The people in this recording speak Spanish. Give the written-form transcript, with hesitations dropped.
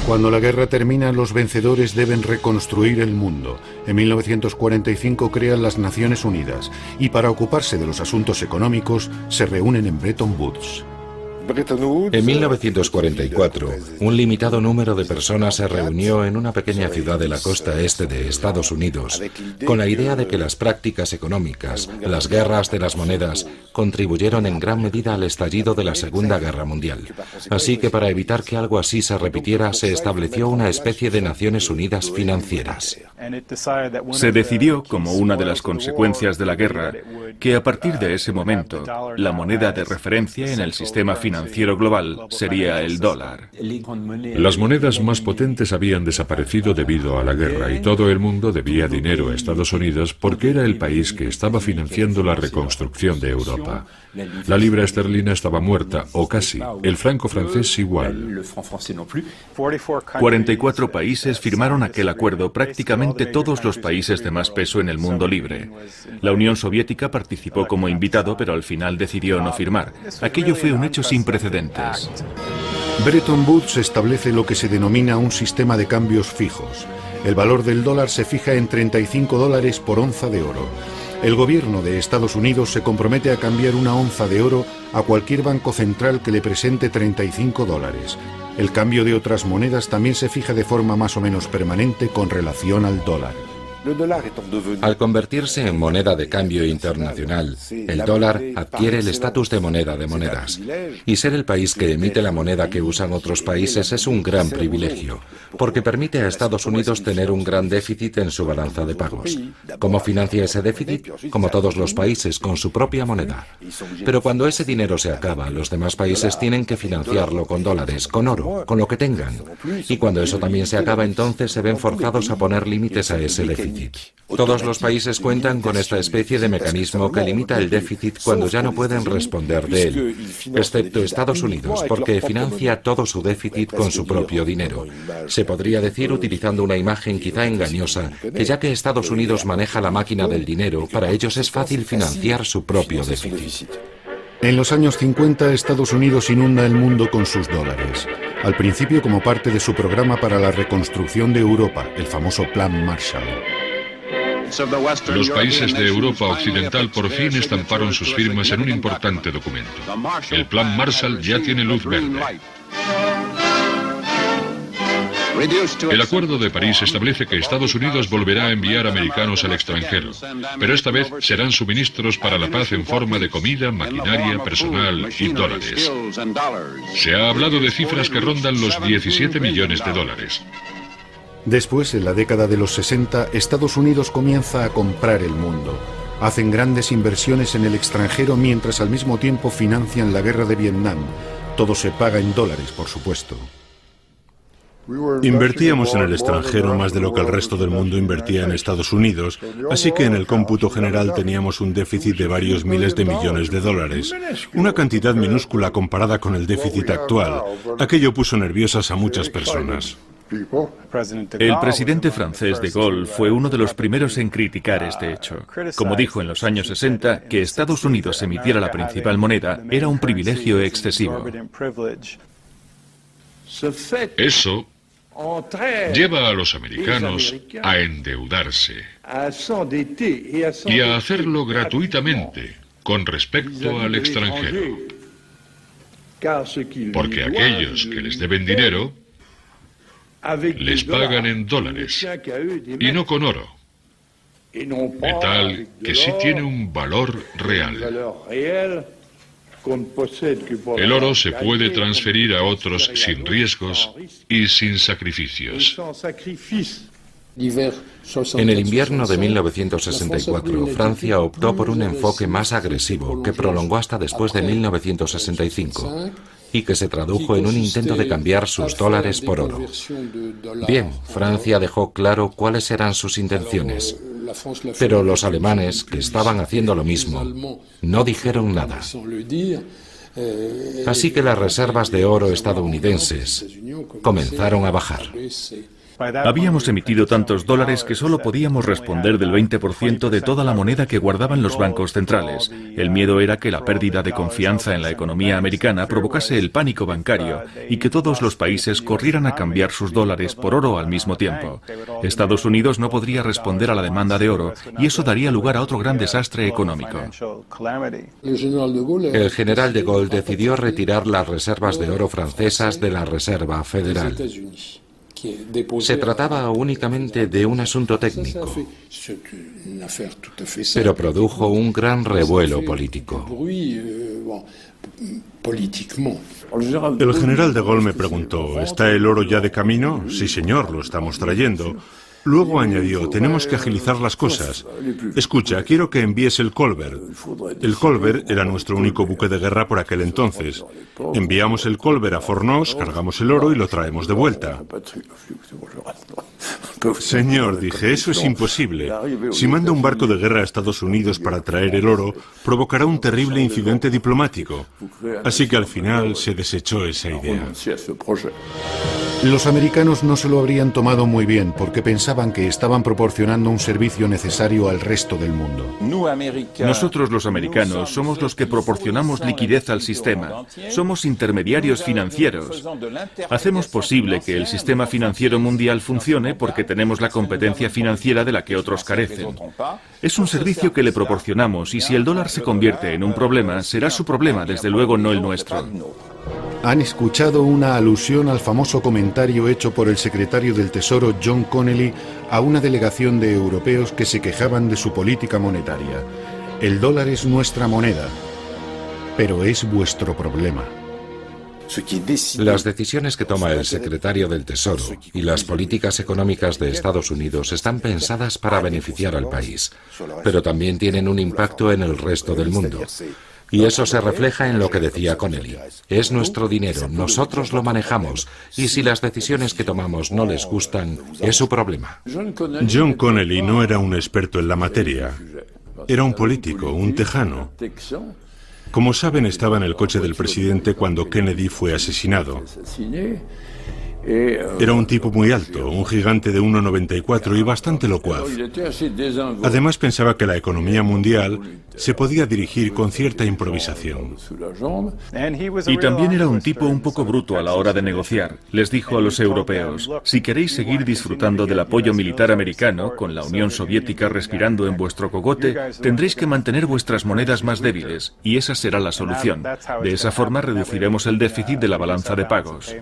Cuando la guerra termina, los vencedores deben reconstruir el mundo. En 1945 crean las Naciones Unidas y para ocuparse de los asuntos económicos se reúnen en Bretton Woods. En 1944, un limitado número de personas se reunió en una pequeña ciudad de la costa este de Estados Unidos con la idea de que las prácticas económicas, las guerras de las monedas, contribuyeron en gran medida al estallido de la Segunda Guerra Mundial. Así que para evitar que algo así se repitiera, se estableció una especie de Naciones Unidas financieras. Se decidió, como una de las consecuencias de la guerra, que a partir de ese momento, la moneda de referencia en el sistema financiero global sería el dólar. Las monedas más potentes habían desaparecido debido a la guerra y todo el mundo debía dinero a Estados Unidos porque era el país que estaba financiando la reconstrucción de Europa. La libra esterlina estaba muerta, o casi, el franco francés igual. 44 países firmaron aquel acuerdo, prácticamente todos los países de más peso en el mundo libre. La Unión Soviética participó como invitado, pero al final decidió no firmar. Aquello fue un hecho sin precedentes. Bretton Woods establece lo que se denomina un sistema de cambios fijos. El valor del dólar se fija en $35 por onza de oro. El gobierno de Estados Unidos se compromete a cambiar una onza de oro a cualquier banco central que le presente $35. El cambio de otras monedas también se fija de forma más o menos permanente con relación al dólar. Al convertirse en moneda de cambio internacional, el dólar adquiere el estatus de moneda de monedas. Y ser el país que emite la moneda que usan otros países es un gran privilegio, porque permite a Estados Unidos tener un gran déficit en su balanza de pagos. ¿Cómo financia ese déficit? Como todos los países, con su propia moneda. Pero cuando ese dinero se acaba, los demás países tienen que financiarlo con dólares, con oro, con lo que tengan. Y cuando eso también se acaba, entonces se ven forzados a poner límites a ese déficit. Todos los países cuentan con esta especie de mecanismo que limita el déficit cuando ya no pueden responder de él, excepto Estados Unidos, porque financia todo su déficit con su propio dinero. Se podría decir, utilizando una imagen quizá engañosa, que ya que Estados Unidos maneja la máquina del dinero, para ellos es fácil financiar su propio déficit. En los años 50, Estados Unidos inunda el mundo con sus dólares. Al principio como parte de su programa para la reconstrucción de Europa, el famoso Plan Marshall. Los países de Europa Occidental por fin estamparon sus firmas en un importante documento. El Plan Marshall ya tiene luz verde. El Acuerdo de París establece que Estados Unidos volverá a enviar americanos al extranjero, pero esta vez serán suministros para la paz en forma de comida, maquinaria, personal y dólares. Se ha hablado de cifras que rondan los 17 millones de dólares. Después, en la década de los 60, Estados Unidos comienza a comprar el mundo. Hacen grandes inversiones en el extranjero mientras al mismo tiempo financian la guerra de Vietnam. Todo se paga en dólares, por supuesto. Invertíamos en el extranjero más de lo que el resto del mundo invertía en Estados Unidos, así que en el cómputo general teníamos un déficit de varios miles de millones de dólares, una cantidad minúscula comparada con el déficit actual. Aquello puso nerviosas a muchas personas. El presidente francés de Gaulle fue uno de los primeros en criticar este hecho. Como dijo en los años 60, que Estados Unidos emitiera la principal moneda era un privilegio excesivo. Eso lleva a los americanos a endeudarse y a hacerlo gratuitamente con respecto al extranjero. Porque aquellos que les deben dinero les pagan en dólares y no con oro, de tal que sí tiene un valor real. El oro se puede transferir a otros sin riesgos y sin sacrificios. En el invierno de 1964, Francia optó por un enfoque más agresivo que prolongó hasta después de 1965 y que se tradujo en un intento de cambiar sus dólares por oro. Bien, Francia dejó claro cuáles eran sus intenciones, pero los alemanes, que estaban haciendo lo mismo, no dijeron nada. Así que las reservas de oro estadounidenses comenzaron a bajar. Habíamos emitido tantos dólares que solo podíamos responder del 20% de toda la moneda que guardaban los bancos centrales. El miedo era que la pérdida de confianza en la economía americana provocase el pánico bancario y que todos los países corrieran a cambiar sus dólares por oro al mismo tiempo. Estados Unidos no podría responder a la demanda de oro y eso daría lugar a otro gran desastre económico. El general de Gaulle decidió retirar las reservas de oro francesas de la Reserva Federal. Se trataba únicamente de un asunto técnico, pero produjo un gran revuelo político. El general de Gaulle me preguntó, ¿está el oro ya de camino? Sí, señor, lo estamos trayendo. Luego añadió, tenemos que agilizar las cosas. Escucha, quiero que envíes el Colbert. El Colbert era nuestro único buque de guerra por aquel entonces. Enviamos el Colbert a Fornos, cargamos el oro y lo traemos de vuelta. Señor, dije, eso es imposible. Si manda un barco de guerra a Estados Unidos para traer el oro, provocará un terrible incidente diplomático. Así que al final se desechó esa idea. Los americanos no se lo habrían tomado muy bien porque pensaban que estaban proporcionando un servicio necesario al resto del mundo. Nosotros los americanos somos los que proporcionamos liquidez al sistema. Somos intermediarios financieros. Hacemos posible que el sistema financiero mundial funcione porque tenemos la competencia financiera de la que otros carecen. Es un servicio que le proporcionamos y si el dólar se convierte en un problema, será su problema, desde luego no el nuestro. Han escuchado una alusión al famoso comentario hecho por el secretario del Tesoro John Connally a una delegación de europeos que se quejaban de su política monetaria. El dólar es nuestra moneda, pero es vuestro problema. Las decisiones que toma el secretario del Tesoro y las políticas económicas de Estados Unidos están pensadas para beneficiar al país, pero también tienen un impacto en el resto del mundo. Y eso se refleja en lo que decía Connally. Es nuestro dinero, nosotros lo manejamos, y si las decisiones que tomamos no les gustan, es su problema. John Connally no era un experto en la materia. Era un político, un tejano. Como saben, estaba en el coche del presidente cuando Kennedy fue asesinado. Era un tipo muy alto, un gigante de 1,94 y bastante locuaz. Además pensaba que la economía mundial se podía dirigir con cierta improvisación. Y también era un tipo un poco bruto a la hora de negociar. Les dijo a los europeos, si queréis seguir disfrutando del apoyo militar americano, con la Unión Soviética respirando en vuestro cogote, tendréis que mantener vuestras monedas más débiles, y esa será la solución. De esa forma reduciremos el déficit de la balanza de pagos.